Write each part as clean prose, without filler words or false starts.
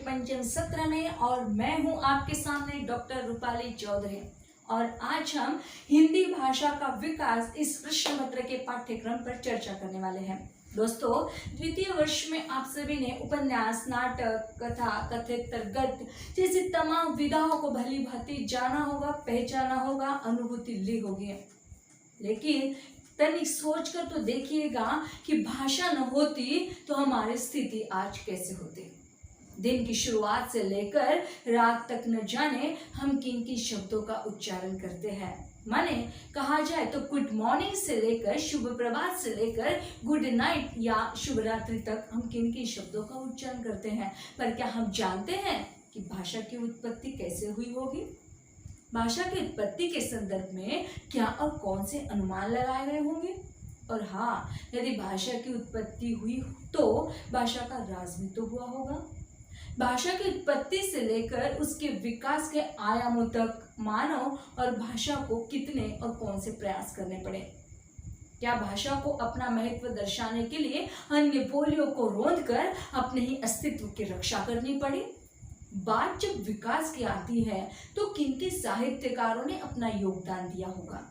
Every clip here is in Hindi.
पंचम सत्र में और मैं हूं आपके सामने डॉक्टर रूपाली चौधरी। और आज हम हिंदी भाषा का विकास इस प्रश्न पत्र के पाठ्यक्रम पर चर्चा करने वाले हैं। दोस्तों, द्वितीय वर्ष में आप सभी ने उपन्यास, नाटक, कथा, कथेतर, गद्य जैसी तमाम विधाओं को भली भांति जाना होगा, पहचाना होगा, अनुभूति ली होगी। लेकिन तनिक सोच कर तो देखिएगा कि भाषा न होती तो हमारी स्थिति आज कैसे होती। दिन की शुरुआत से लेकर रात तक न जाने हम किन किन शब्दों का उच्चारण करते हैं। माने कहा जाए तो गुड मॉर्निंग से लेकर शुभ प्रभात से लेकर गुड नाइट या शुभ रात्रि तक हम किन किन शब्दों का उच्चारण करते हैं। पर क्या हम जानते हैं कि भाषा की उत्पत्ति कैसे हुई होगी? भाषा की उत्पत्ति के संदर्भ में क्या और कौन से अनुमान लगाए गए होंगे? और हाँ, यदि भाषा की उत्पत्ति हुई तो भाषा का राज भी तो हुआ होगा। भाषा की उत्पत्ति से लेकर उसके विकास के आयामों तक मानव और भाषा को कितने और कौन से प्रयास करने पड़े? क्या भाषा को अपना महत्व दर्शाने के लिए अन्य बोलियों को रोंदकर अपने ही अस्तित्व की रक्षा करनी पड़ी? बात जब विकास की आती है तो किन साहित्यकारों ने अपना योगदान दिया होगा?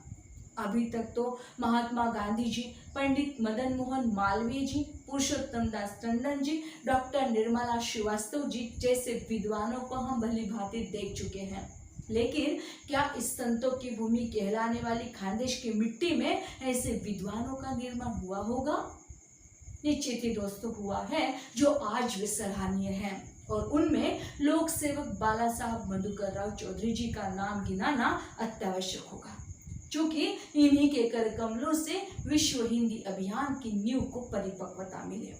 अभी तक तो महात्मा गांधी जी, पंडित मदन मोहन मालवीय जी, पुरुषोत्तम दास टंडन जी, डॉक्टर निर्मला श्रीवास्तव जी जैसे विद्वानों को हम भली भांति देख चुके हैं। लेकिन क्या इस संतों की भूमि कहलाने वाली खानदेश की मिट्टी में ऐसे विद्वानों का निर्माण हुआ होगा? निश्चित ही दोस्तों हुआ है, जो आज वे सराहनीय हैं। और उनमें लोक सेवक बाला साहब मधुकर राव चौधरी जी का नाम गिनाना अत्यावश्यक होगा, क्योंकि इन्हीं के कर कमलों से विश्व हिंदी अभियान की नींव को परिपक्वता मिली।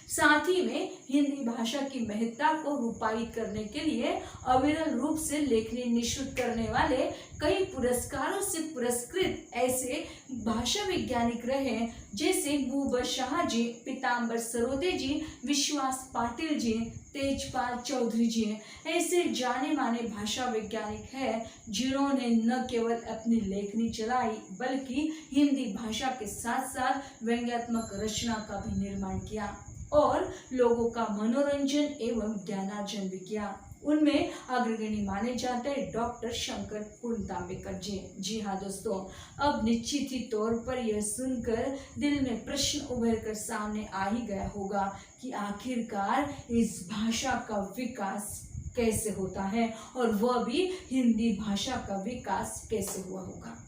साथ ही में हिंदी भाषा की महत्ता को रूपायित करने के लिए अविरल रूप से लेखनी निःशुल्क करने वाले कई पुरस्कारों से पुरस्कृत ऐसे भाषा वैज्ञानिक रहे जैसे मुबशर शाह जी, पीताम्बर सरोदे जी, विश्वास पाटिल जी, तेजपाल चौधरी जी ऐसे जाने माने भाषा वैज्ञानिक हैं जिन्होंने न केवल अपनी लेखनी चलाई बल्कि हिंदी भाषा के साथ साथ व्यंग्यात्मक रचना का भी निर्माण किया और लोगों का मनोरंजन एवं ज्ञानार्जन भी किया। उनमें अग्रगण्य माने जाते हैं डॉक्टर शंकर कुंतांबेकर जी। जी हाँ दोस्तों, अब निश्चित ही तौर पर यह सुनकर दिल में प्रश्न उभर कर सामने आ ही गया होगा कि आखिरकार इस भाषा का विकास कैसे होता है और वह भी हिंदी भाषा का विकास कैसे हुआ होगा।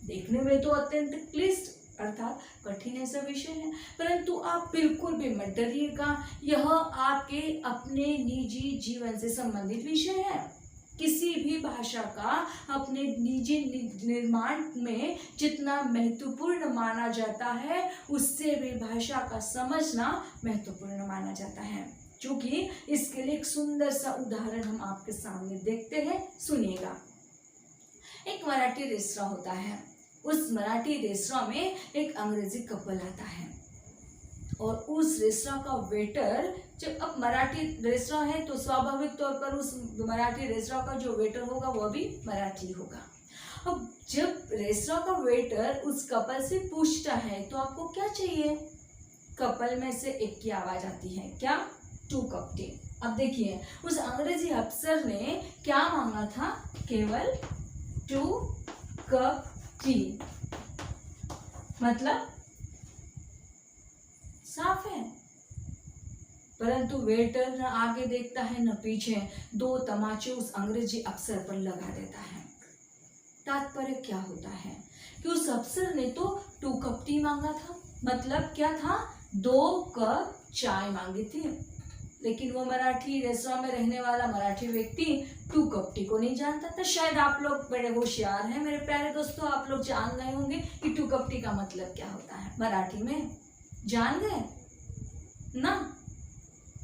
देखने में तो अत्यंत क्लिष्ट अर्थात कठिन ऐसा विषय है, परंतु आप बिल्कुल भी मत डरिएगा। यह आपके अपने निजी जीवन से संबंधित विषय है। किसी भी भाषा का अपने निजी निर्माण में जितना महत्वपूर्ण माना जाता है उससे भी भाषा का समझना महत्वपूर्ण माना जाता है। क्योंकि इसके लिए एक सुंदर सा उदाहरण हम आपके सामने देखते हैं, सुनिएगा। एक मराठी रेस्तरां होता है। उस मराठी रेस्तरां में एक अंग्रेजी कपल आता है और उस रेस्तरां का वेटर, जब अब मराठी रेस्तरां है तो स्वाभाविक तौर पर उस मराठी रेस्तरां का जो वेटर होगा वह भी मराठी होगा। अब जब रेस्तरां का वेटर उस कपल से पूछता है तो आपको क्या चाहिए? कपल में से एक की आवाज आती है, क्या? 2 कप टी। अब देखिए, उस अंग्रेजी अफसर ने क्या मांगा था? केवल 2 कप टी। मतलब साफ है, परंतु वेटर न आगे देखता है न पीछे, 2 तमाचे उस अंग्रेजी अफसर पर लगा देता है। तात्पर्य क्या होता है कि उस अफसर ने तो 2 कप टी मांगा था, मतलब क्या था? 2 कप चाय मांगी थी। लेकिन वो मराठी रेस्तरां में रहने वाला मराठी व्यक्ति 2 कप टी को नहीं जानता था। शायद आप लोग बड़े होशियार हैं मेरे प्यारे दोस्तों, आप लोग जान गए होंगे कि 2 कप टी का मतलब क्या होता है मराठी में। जान गए ना?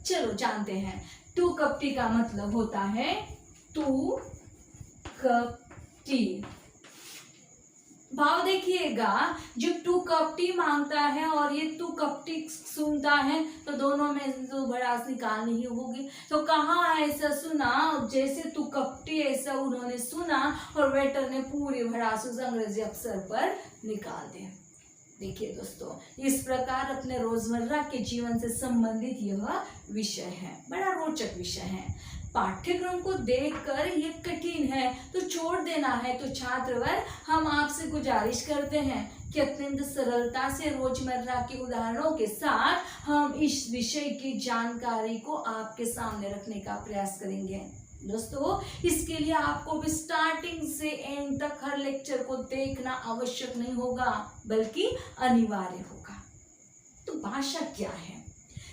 चलो जानते हैं। 2 कप टी का मतलब होता है 2 कप टी। भाव देखिएगा, जब 2 कप टी मांगता है और ये 2 कप टी सुनता है तो दोनों में तो भड़ास निकालनी ही होगी। तो कहाँ ऐसा सुना जैसे 2 कप टी ऐसा उन्होंने सुना और वेटर ने पूरी भड़ास उस अंग्रेजी अफसर पर निकाल दी। देखिए दोस्तों, इस प्रकार अपने रोजमर्रा के जीवन से संबंधित यह विषय है, बड़ा रोचक विषय है। पाठ्यक्रम को देखकर ये कठिन है तो छोड़ देना है, तो छात्रवर्ग हम आपसे गुजारिश करते हैं कि अत्यंत सरलता से रोजमर्रा के उदाहरणों के साथ हम इस विषय की जानकारी को आपके सामने रखने का प्रयास करेंगे। दोस्तों, इसके लिए आपको भी स्टार्टिंग से एंड तक हर लेक्चर को देखना आवश्यक नहीं होगा, बल्कि अनिवार्य होगा। तो भाषा क्या है?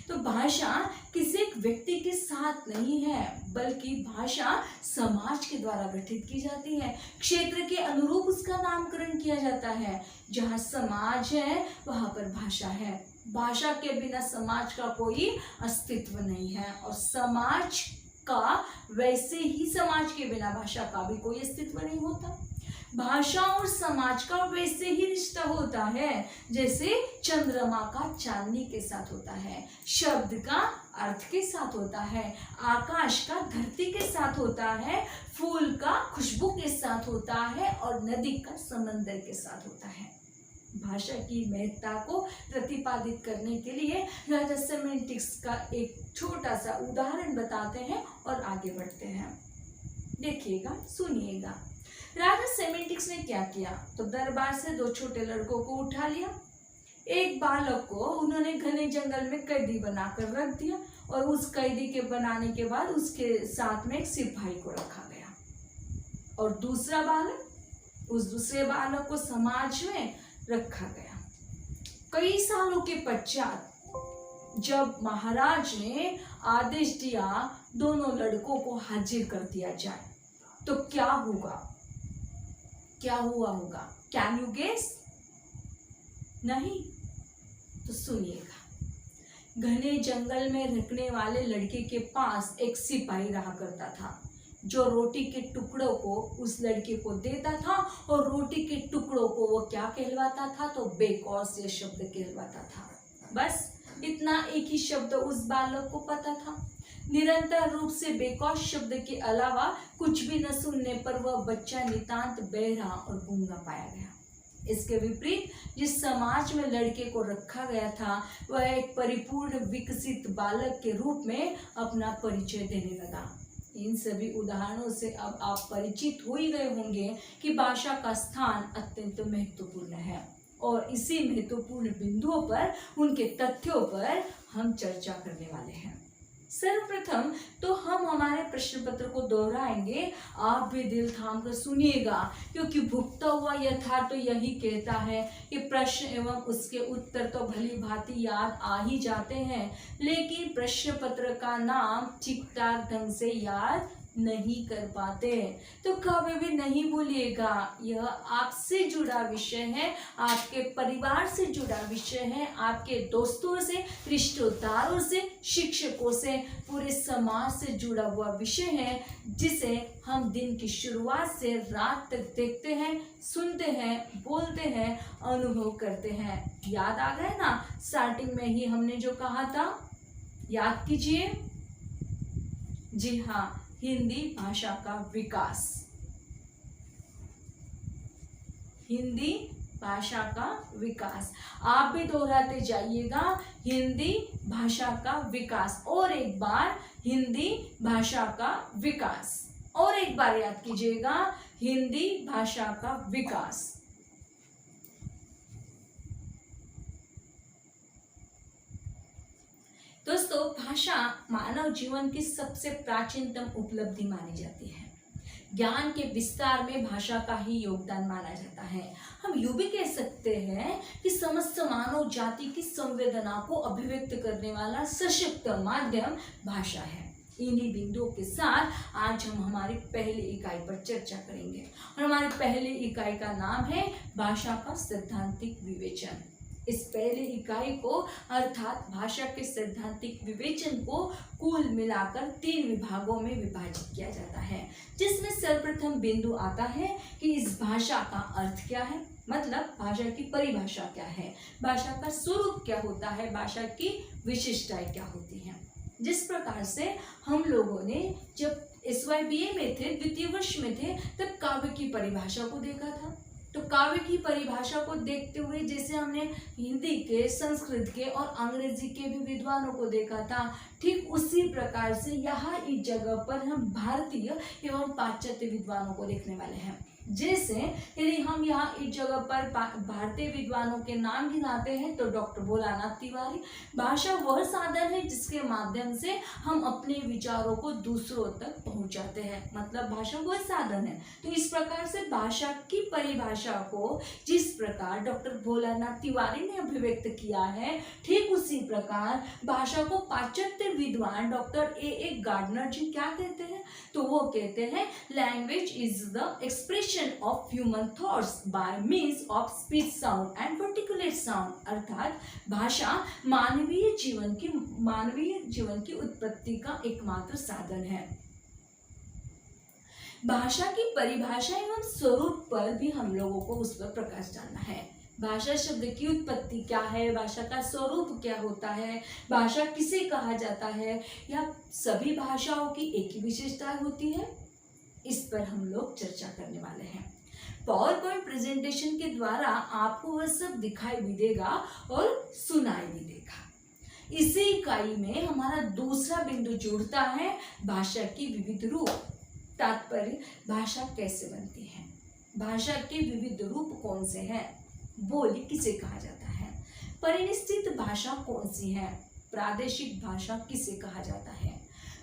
तो भाषा किसी एक व्यक्ति के साथ नहीं है, बल्कि भाषा समाज के द्वारा गठित की जाती है। क्षेत्र के अनुरूप उसका नामकरण किया जाता है। जहाँ समाज है वहां पर भाषा है। भाषा के बिना समाज का कोई अस्तित्व नहीं है, और समाज का वैसे ही समाज के बिना भाषा का भी कोई अस्तित्व नहीं होता। भाषा और समाज का वैसे ही रिश्ता होता है जैसे चंद्रमा का चांदनी के साथ होता है, शब्द का अर्थ के साथ होता है, आकाश का धरती के साथ होता है, फूल का खुशबू के साथ होता है, और नदी का समंदर के साथ होता है। भाषा की महत्ता को प्रतिपादित करने के लिए राजा सेमेंटिक्स का एक छोटा सा उदाहरण बताते हैं और आगे बढ़ते हैं। देखिएगा, सुनिएगा। राजा सेमेंटिक्स ने क्या किया? तो दरबार से दो छोटे लड़कों को उठा लिया। एक बालक को उन्होंने घने जंगल में कैदी बनाकर रख दिया, और उस कैदी के बनाने के बाद उसके साथ में एक सिपाही को रखा गया। और दूसरा बालक, उस दूसरे बालक को समाज में रखा गया। कई सालों के पश्चात जब महाराज ने आदेश दिया दोनों लड़कों को हाजिर कर दिया जाए, तो क्या होगा? क्या हुआ होगा? Can you guess? नहीं? तो सुनिएगा। घने जंगल में रखने वाले लड़के के पास एक सिपाही रहा करता था, जो रोटी के टुकड़ों को उस लड़के को देता था, और रोटी के टुकड़ों को वो क्या कहलवाता था? तो बेकौस ये शब्द कहलवाता था। बस इतना एक ही शब्द उस बालक को पता था। निरंतर रूप से बेकौस शब्द के अलावा कुछ भी न सुनने पर वह बच्चा नितांत बहरा और गूंगा पाया गया। इसके विपरीत जिस समाज में लड़के को रखा गया था, वह एक परिपूर्ण विकसित बालक के रूप में अपना परिचय देने लगा। इन सभी उदाहरणों से अब आप परिचित हो ही गए होंगे कि भाषा का स्थान अत्यंत महत्वपूर्ण है, और इसी महत्वपूर्ण बिंदुओं पर, उनके तथ्यों पर हम चर्चा करने वाले हैं। सर्वप्रथम तो हम हमारे प्रश्न पत्र को दोहराएंगे। आप भी दिल थाम कर सुनिएगा, क्योंकि भुगता हुआ यथार्थ तो यही कहता है कि प्रश्न एवं उसके उत्तर तो भली भांति याद आ ही जाते हैं, लेकिन प्रश्न पत्र का नाम ठीक ठाक ढंग से याद नहीं कर पाते। तो कभी भी नहीं भूलिएगा, यह आपसे जुड़ा विषय है, आपके परिवार से जुड़ा विषय है, आपके दोस्तों से, रिश्तेदारों से, शिक्षकों से, पूरे समाज से जुड़ा हुआ विषय है, जिसे हम दिन की शुरुआत से रात तक देखते हैं, सुनते हैं, बोलते हैं, अनुभव करते हैं। याद आ गए ना? स्टार्टिंग में ही हमने जो कहा था, याद कीजिए। जी हाँ, हिंदी भाषा का विकास। हिंदी भाषा का विकास। आप भी दोहराते जाइएगा, हिंदी भाषा का विकास। और एक बार, हिंदी भाषा का विकास। और एक बार याद कीजिएगा, हिंदी भाषा का विकास। दोस्तों, भाषा मानव जीवन की सबसे प्राचीनतम उपलब्धि मानी जाती है। ज्ञान के विस्तार में भाषा का ही योगदान माना जाता है। हम यूं भी कह सकते हैं कि समस्त मानव जाति की संवेदना को अभिव्यक्त करने वाला सशक्त माध्यम भाषा है। इन्हीं बिंदुओं के साथ आज हम हमारी पहली इकाई पर चर्चा करेंगे, और हमारी पहली इकाई का नाम है भाषा का सैद्धांतिक विवेचन। इस पहली इकाई को अर्थात भाषा के सैद्धांतिक विवेचन को कुल मिलाकर 3 विभागों में विभाजित किया जाता है, जिसमें सर्वप्रथम बिंदु आता है कि इस भाषा का अर्थ क्या है, मतलब भाषा की परिभाषा क्या है, भाषा का स्वरूप क्या होता है, भाषा की विशिष्टताएं क्या होती हैं। जिस प्रकार से हम लोगों ने जब SYBA में थे, द्वितीय वर्ष में थे, तब काव्य की परिभाषा को देखा था। तो काव्य की परिभाषा को देखते हुए जैसे हमने हिंदी के, संस्कृत के और अंग्रेजी के भी विद्वानों को देखा था, ठीक उसी प्रकार से यहाँ इस जगह पर हम भारतीय एवं पाश्चात्य विद्वानों को देखने वाले हैं। जैसे यदि हम यहाँ इस जगह पर भारतीय विद्वानों के नाम गिनाते हैं तो डॉक्टर भोलानाथ तिवारी, भाषा वह साधन है जिसके माध्यम से हम अपने विचारों को दूसरों तक पहुंचाते हैं, मतलब भाषा वह साधन है। तो इस प्रकार से भाषा की परिभाषा को जिस प्रकार डॉक्टर भोलानाथ तिवारी ने अभिव्यक्त किया है, ठीक उसी प्रकार भाषा को पाश्चात्य विद्वान डॉक्टर ए गार्डनर जी क्या कहते हैं, तो वो कहते हैं language is the expression of human thoughts by means of speech sound and particulate sound, अर्थात भाषा मानवीय जीवन की उत्पत्ति का एकमात्र साधन है। भाषा की परिभाषा एवं स्वरूप पर भी हम लोगों को उस पर प्रकाश डालना है। भाषा शब्द की उत्पत्ति क्या है, भाषा का स्वरूप क्या होता है, भाषा किसे कहा जाता है, या सभी भाषाओं की एक ही विशेषता होती है, इस पर हम लोग चर्चा करने वाले हैं। पावर पॉइंट प्रेजेंटेशन के द्वारा आपको वह सब दिखाई भी देगा और सुनाई भी देगा। इसी इकाई में हमारा दूसरा बिंदु जुड़ता है भाषा की विविध रूप। तात्पर्य, भाषा कैसे बनती है, भाषा के विविध रूप कौन से हैं, बोली किसे कहा जाता है, परिनिष्ठित भाषा कौन सी है, प्रादेशिक भाषा किसे कहा जाता है,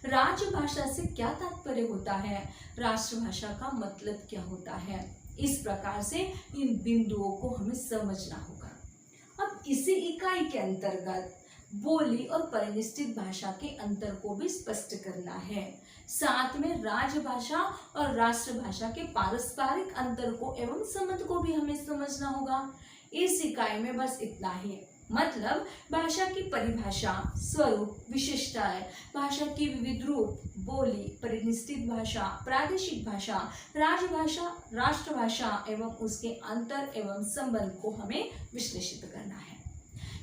राजभाषा से क्या तात्पर्य होता है, राष्ट्रभाषा का मतलब क्या होता है। इस प्रकार से इन बिंदुओं को हमें समझना होगा। अब इसी इकाई के अंतर्गत बोली और परिनिष्ठित भाषा के अंतर को भी स्पष्ट करना है, साथ में राजभाषा और राष्ट्रभाषा के पारस्परिक अंतर को एवं संबंध को भी हमें समझना होगा। इस इकाई में बस इतना ही, मतलब भाषा की परिभाषा, स्वरूप, विशेषताएं, भाषा की विविध रूप, बोली, परिनिष्ठित भाषा, प्रादेशिक भाषा, राजभाषा, राष्ट्रभाषा एवं उसके अंतर एवं संबंध को हमें विश्लेषित करना है।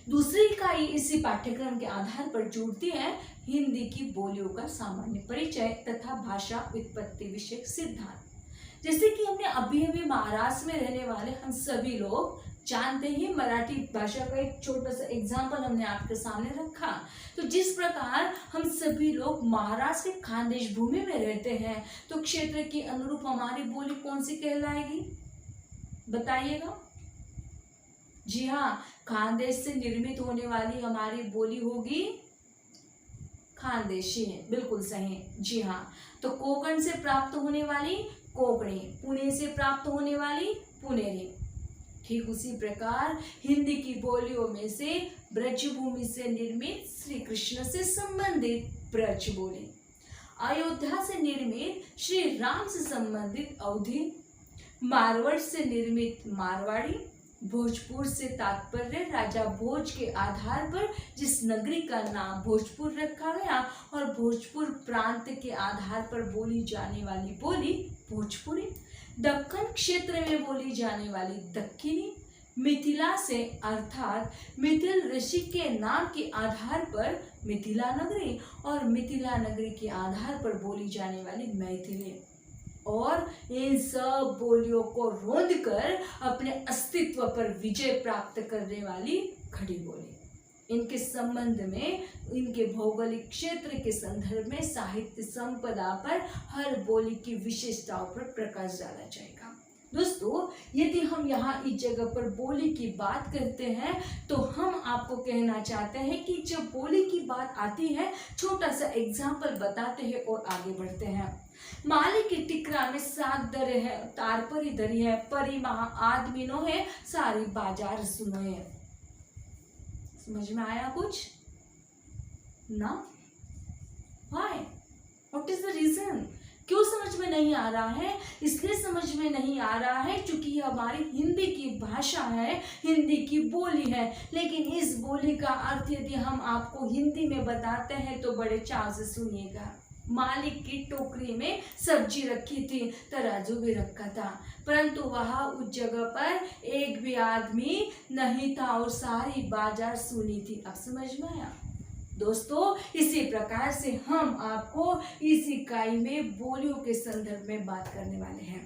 दूसरी इकाई इसी पाठ्यक्रम के आधार पर जुड़ती है हिंदी की बोलियों का सामान्य परिचय तथा भाषा उत्पत्ति विषयक सिद्धांत। जैसे कि हमने अभी अभी महाराष्ट्र में रहने वाले हम सभी लोग जानते हैं, मराठी भाषा का एक छोटा सा एग्जाम्पल हमने आपके सामने रखा। तो जिस प्रकार हम सभी लोग महाराष्ट्र के खानदेश भूमि में रहते हैं, तो क्षेत्र के अनुरूप हमारी बोली कौन सी कहलाएगी, बताइएगा। जी हाँ, खानदेश से निर्मित होने वाली हमारी बोली होगी खानदेशी, बिल्कुल सही। जी हाँ, तो कोंकण से प्राप्त होने वाली कोंकणी, पुणे से प्राप्त होने वाली पुनेरी। ठीक उसी प्रकार हिंदी की बोलियों में से ब्रजभूमि से निर्मित श्री कृष्ण से संबंधित ब्रज बोली, अयोध्या से निर्मित श्री राम से संबंधित अवधी, मारवाड़ से निर्मित मारवाड़ी, भोजपुर से तात्पर्य राजा भोज के आधार पर जिस नगरी का नाम भोजपुर रखा गया और भोजपुर प्रांत के आधार पर बोली जाने वाली बोली भोजपुरी, दक्कन क्षेत्र में बोली जाने वाली दक्खिनी, मिथिला से अर्थात मिथिल ऋषि के नाम के आधार पर मिथिला नगरी और मिथिला नगरी के आधार पर बोली जाने वाली मैथिली, और इन सब बोलियों को रोंद कर अपने अस्तित्व पर विजय प्राप्त करने वाली खड़ी बोली। इनके संबंध में, इनके भौगोलिक क्षेत्र के संदर्भ में साहित्य संपदा पर हर बोली की विशेषताओं पर प्रकाश डाला जाएगा। दोस्तों, यदि हम यहाँ इस जगह पर बोली की बात करते हैं तो हम आपको कहना चाहते हैं कि जब बोली की बात आती है, छोटा सा एग्जाम्पल बताते हैं और आगे बढ़ते हैं। माली की टिकरा में 7 दरे है, तार परी दरी है, परी महा आदमीनो है, सारी बाजार सुनो है। समझ में आया कुछ ना? Why? What is the reason? क्यों समझ में नहीं आ रहा है? इसलिए समझ में नहीं आ रहा है क्योंकि ये हमारी हिंदी की भाषा है, हिंदी की बोली है। लेकिन इस बोली का अर्थ यदि हम आपको हिंदी में बताते हैं तो बड़े चाव से सुनिएगा। मालिक की टोकरी में सब्जी रखी थी, तराजू भी रखा था, परंतु वहां उस जगह पर एक भी आदमी नहीं था और सारी बाजार सुनी थी। अब समझ में आया? दोस्तों, इसी प्रकार से हम आपको इस इकाई में बोलियों के संदर्भ में बात करने वाले हैं।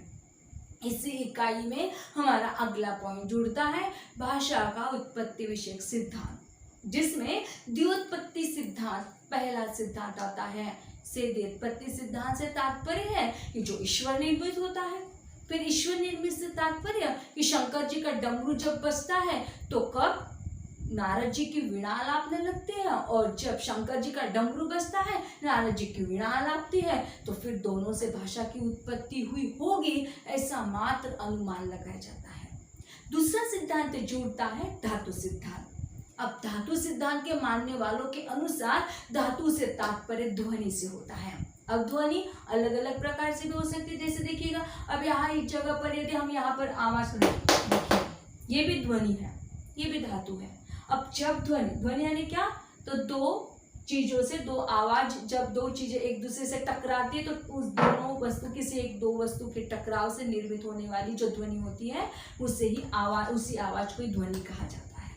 इसी इकाई में हमारा अगला पॉइंट जुड़ता है भाषा का उत्पत्ति विषयक सिद्धांत, जिसमें द्व्युत्पत्ति सिद्धांत पहला सिद्धांत आता है। से द्व्युत्पत्ति सिद्धांत से तात्पर्य है कि जो ईश्वर निर्मित होता है। फिर ईश्वर निर्मित से तात्पर्य कि शंकर जी का डमरू जब बजता है तो कब नारद जी की वीणा आलापने लगते हैं, और जब शंकर जी का डमरू बजता है नारद जी की वीणा आलापती है, तो फिर दोनों से भाषा की उत्पत्ति हुई होगी, ऐसा मात्र अनुमान लगाया जाता है। दूसरा सिद्धांत जुड़ता है धातु सिद्धांत। अब धातु सिद्धांत के मानने वालों के अनुसार धातु से तात्पर्य ध्वनि से होता है। अब ध्वनि अलग अलग प्रकार से भी हो सकती है, जैसे देखिएगा अब यहाँ इस जगह पर यदि हम यहाँ पर आवाज सुने, ये भी ध्वनि है, ये भी धातु है। अब जब ध्वनि यानी क्या, तो दो चीजों से दो आवाज, जब दो चीजें एक दूसरे से टकराती है तो उस दोनों वस्तु किसी एक दो वस्तु के टकराव से निर्मित होने वाली जो ध्वनि होती है उससे ही आवाज, उसी आवाज को ध्वनि कहा जाता है।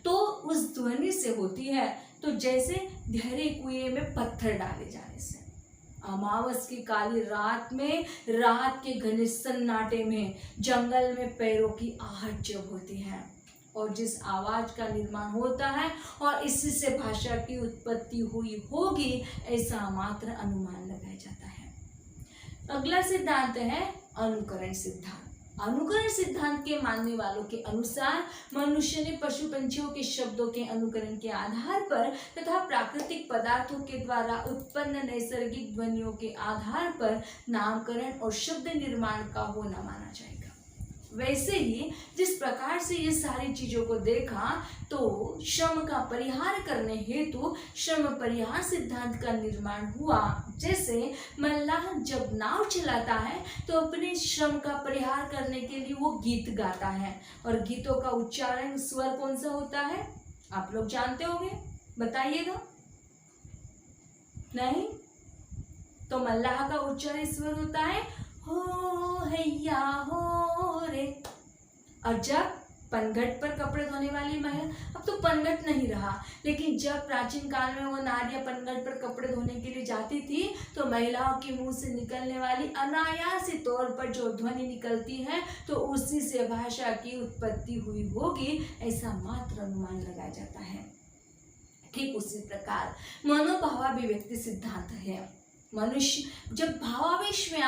तो उस ध्वनि से होती है, तो जैसे गहरे कुएं में पत्थर डाले जाने से, अमावस की काली रात में, रात के घने सन्नाटे में, जंगल में पैरों की आहट जब होती है और जिस आवाज का निर्माण होता है और इसी से भाषा की उत्पत्ति हुई होगी, ऐसा मात्र अनुमान लगाया जाता है। अगला सिद्धांत है अनुकरण सिद्धांत। अनुकरण सिद्धांत के मानने वालों के अनुसार मनुष्य ने पशु पंछियों के शब्दों के अनुकरण के आधार पर तथा प्राकृतिक पदार्थों के द्वारा उत्पन्न नैसर्गिक ध्वनियों के आधार पर नामकरण और शब्द निर्माण का होना माना जाएगा। वैसे ही जिस प्रकार से ये सारी चीजों को देखा, तो श्रम का परिहार करने हेतु श्रम परिहार सिद्धांत का निर्माण हुआ। जैसे मल्लाह जब नाव चलाता है तो अपने श्रम का परिहार करने के लिए वो गीत गाता है, और गीतों का उच्चारण स्वर कौन सा होता है आप लोग जानते होंगे, बताइएगा। नहीं तो मल्लाह का उच्चारण स्वर होता है हो हैया हो रे। और जब पनघट पर कपड़े धोने वाली महिला, अब तो पनघट नहीं रहा, लेकिन जब प्राचीन काल में वो नारियां पनघट पर कपड़े धोने के लिए जाती थी तो महिलाओं के मुंह से निकलने वाली अनायासी तौर पर जो ध्वनि निकलती है, तो उसी से भाषा की उत्पत्ति हुई होगी, ऐसा मात्र अनुमान लगाया जाता है। ठीक उसी प्रकार मनोभावाभिव्यक्ति सिद्धांत है। मनुष्य जब भावावेश में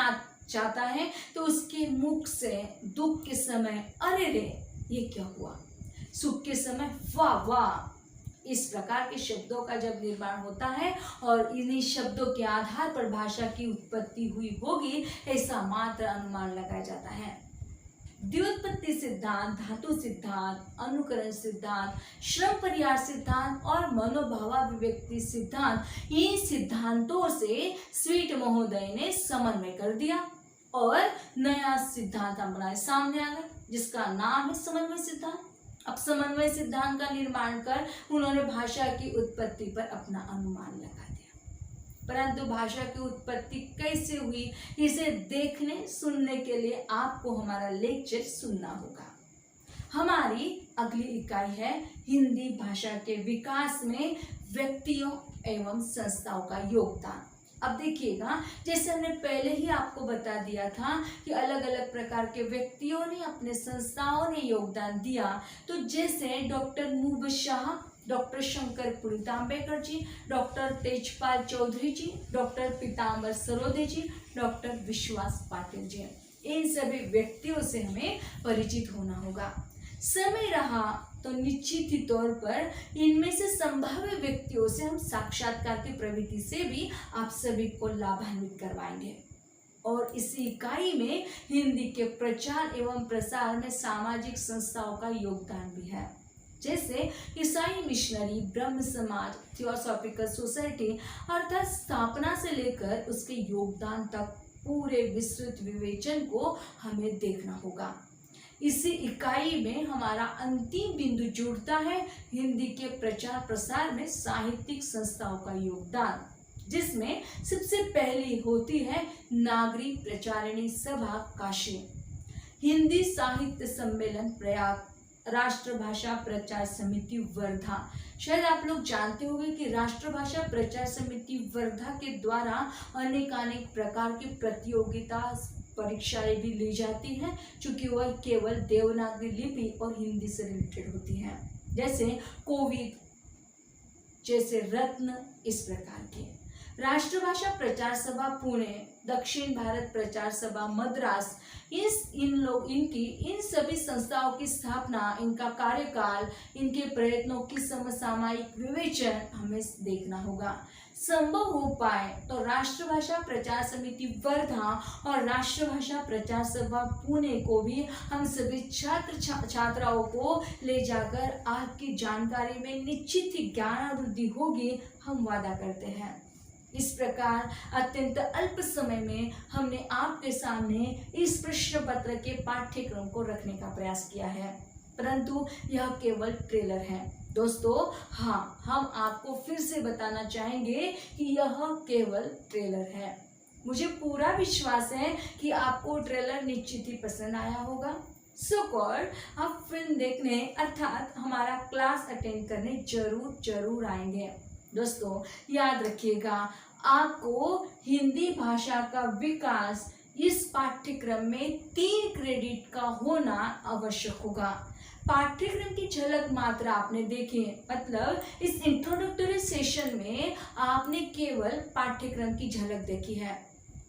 जाता है तो उसके मुख से दुख के समय अरे रे ये क्या हुआ, सुख के समय वाह वाह, इस प्रकार के शब्दों का जब निर्माण होता है और इन्हीं शब्दों के आधार पर भाषा की उत्पत्ति हुई होगी, ऐसा मात्र अनुमान लगाया जाता है। द्व्युत्पत्ति सिद्धांत, धातु सिद्धांत, अनुकरण सिद्धांत, श्रम परिहार सिद्धांत और मनोभावाभिव्यक्ति सिद्धांत, इन सिद्धांतों से स्वीट महोदय ने समन्वय कर दिया और नया सिद्धांत हमारे सामने आ गया, जिसका नाम है समन्वय सिद्धांत। अब समन्वय सिद्धांत का निर्माण कर उन्होंने भाषा की उत्पत्ति पर अपना अनुमान लगा दिया, परंतु भाषा की उत्पत्ति कैसे हुई, इसे देखने सुनने के लिए आपको हमारा लेक्चर सुनना होगा। हमारी अगली इकाई है हिंदी भाषा के विकास में व्यक्तियों एवं संस्थाओं का योगदान। अब देखिएगा, जैसे हमने पहले ही आपको बता दिया था कि अलग अलग प्रकार के व्यक्तियों ने, अपने संस्थाओं ने योगदान दिया। तो जैसे डॉक्टर मूब शाह, डॉक्टर शंकर पुणितांबेकर जी, डॉक्टर तेजपाल चौधरी जी, डॉक्टर पीताम्बर सरोदे जी, डॉक्टर विश्वास पाटिल जी, इन सभी व्यक्तियों से हमें परिचित होना होगा। समय रहा तो निश्चित ही तौर पर इनमें से संभाव्य व्यक्तियों से हम साक्षात्कार की प्रवृत्ति से भी आप सभी को लाभान्वित करवाएंगे। और इसी इकाई में हिंदी के प्रचार एवं प्रसार में सामाजिक संस्थाओं का योगदान भी है, जैसे ईसाई मिशनरी, ब्रह्म समाज, थियोसॉफिकल सोसाइटी, अर्थात स्थापना से लेकर उसके योगदान तक पूरे विस्तृत विवेचन को हमें देखना होगा। इसी इकाई में हमारा अंतिम बिंदु जुड़ता है हिंदी के प्रचार प्रसार में साहित्यिक संस्थाओं का योगदान, जिसमें सबसे पहली होती है नागरी प्रचारिणी सभा काशी, हिंदी साहित्य सम्मेलन प्रयाग, राष्ट्रभाषा प्रचार समिति वर्धा। शायद आप लोग जानते होंगे कि राष्ट्रभाषा प्रचार समिति वर्धा के द्वारा अनेक प्रकार की प्रतियोगिता, परीक्षाएं भी ली जाती हैं, क्योंकि वह केवल देवनागरी लिपि और हिंदी से रिलेटेड होती हैं, जैसे कोविद, जैसे रत्न, इस प्रकार के। राष्ट्रभाषा प्रचार सभा पुणे, दक्षिण भारत प्रचार सभा मद्रास, इन सभी संस्थाओं की स्थापना, इनका कार्यकाल, इनके प्रयत्नों की समसामयिक विवेचन हमें देखना होगा। संभव हो पाए तो राष्ट्रभाषा प्रचार समिति वर्धा और राष्ट्रभाषा प्रचार सभा पुणे को भी हम सभी छात्राओं को ले जाकर आपकी जानकारी में निश्चित ही ज्ञानावृद्धि होगी, हम वादा करते हैं। इस प्रकार अत्यंत अल्प समय में हमने आपके सामने इस प्रश्न पत्र के पाठ्यक्रम को रखने का प्रयास किया है, परंतु यह केवल ट्रेलर है दोस्तों। हाँ, हम आपको फिर से बताना चाहेंगे कि यह केवल ट्रेलर है। मुझे पूरा विश्वास है कि आपको ट्रेलर निश्चित ही पसंद आया होगा। आप फिल्म देखने अर्थात हमारा क्लास अटेंड करने जरूर आएंगे। दोस्तों याद रखिएगा, आपको हिंदी भाषा का विकास इस पाठ्यक्रम में 3 क्रेडिट का होना आवश्यक होगा। पाठ्यक्रम की झलक मात्र आपने देखी, मतलब इस इंट्रोडक्टरी सेशन में आपने केवल पाठ्यक्रम की झलक देखी है।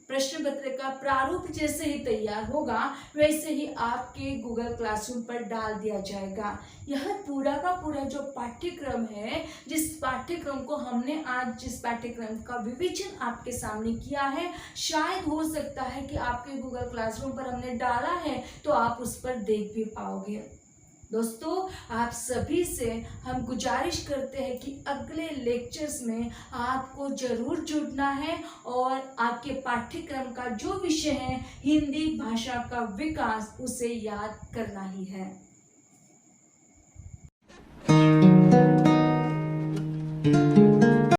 प्रश्न पत्र का प्रारूप जैसे ही तैयार होगा वैसे ही आपके गूगल क्लासरूम पर डाल दिया जाएगा। यह पूरा का पूरा जो पाठ्यक्रम है, जिस पाठ्यक्रम को हमने आज जिस पाठ्यक्रम का विवेचन आपके सामने किया है, शायद हो सकता है कि आपके गूगल क्लासरूम पर हमने डाला है तो आप उस पर देख भी पाओगे। दोस्तों आप सभी से हम गुजारिश करते हैं कि अगले लेक्चर्स में आपको जरूर जुड़ना है और आपके पाठ्यक्रम का जो विषय है हिंदी भाषा का विकास, उसे याद करना ही है।